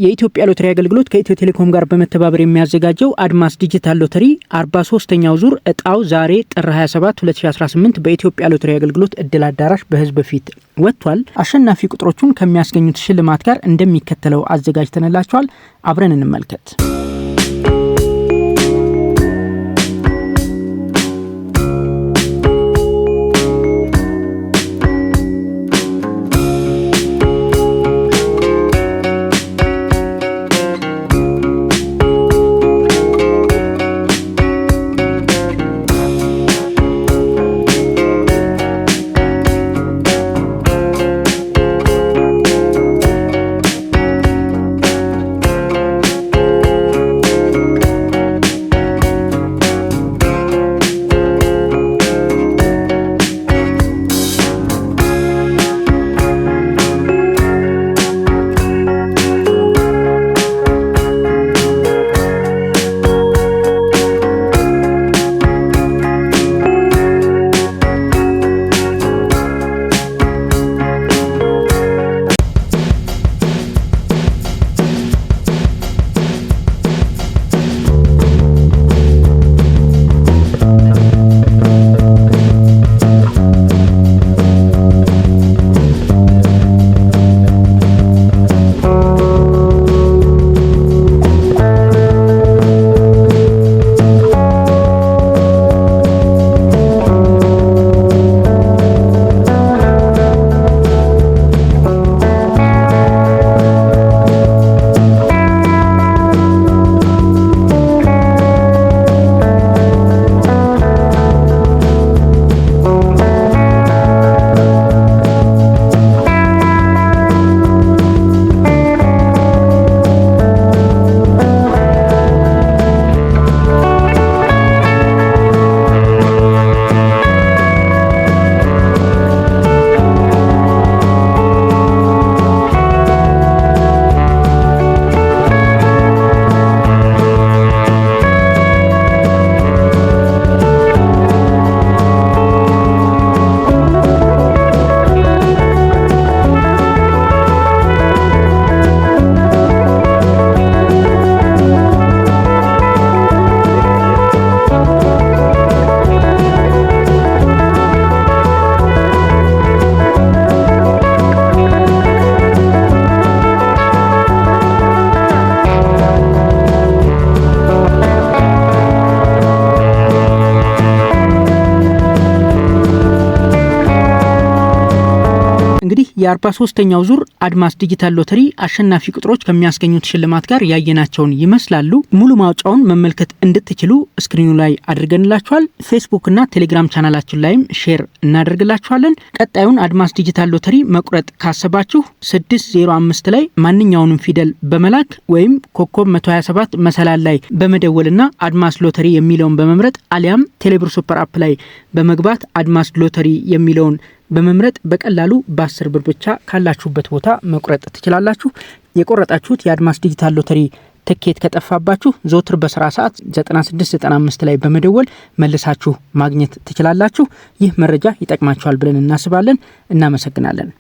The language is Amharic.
የኢትዮጵያ ሎተሪ አገልግሎት ከኢትዮ ቴሌኮም ጋር በመተባበር የሚያዘጋጀው አድማስ ዲጂታል ሎተሪ 43ኛው ዙር እጣው ዛሬ ጥር 27 2018 በኢትዮጵያ ሎተሪ አገልግሎት እድል አዳራሽ በህዝብ ፊት ወጥቷል። አሸናፊ ቁጥሮቹን ከሚያስገኙት ሽልማት ጋር እንደሚከተለው አዘጋጅተንላችኋል። አብረን እንመልከት። እንግዲህ የ43ኛው ዙር አድማስ ዲጂታል ሎተሪ አሸናፊ ቁጥሮች ከሚያስገኙት ሽልማት ጋር ያየናቸውን ይመስላሉ። ሙሉ ማውጫውን መመልከት እንድትችሉ ስክሪኑ ላይ አድርገንላችኋል። ፌስቡክ እና ቴሌግራም ቻናላችን ላይም ሼር እናደርግላችኋለን። ቀጣዩን አድማስ ዲጂታል ሎተሪ መቁረጥ ካሰባችሁ 605 ላይ ማንኛውንም ፊደል በመላክ ወይም ኮከብ 127 መሰላል ላይ በመደወልና አድማስ ሎተሪ የሚለውን በመምረጥ አሊያም ቴሌብር ሱፐር አፕ ላይ በመግባት አድማስ ሎተሪ የሚለውን በመምረጥ በቀላሉ በ10 ብር ብቻ ካላችሁበት ቦታ መቁረጥ ትችላላችሁ። የቆረጣችሁት የአድማስ ዲጂታል ሎተሪ ትኬት ከጠፋባችሁ ዘወትር በስራ ሰዓት 9695 ላይ በመደወል መልሳችሁ ማግኘት ትችላላችሁ። ይህ መረጃ ይጠቅማችኋል ብለን እናስባለን። እናመሰግናለን።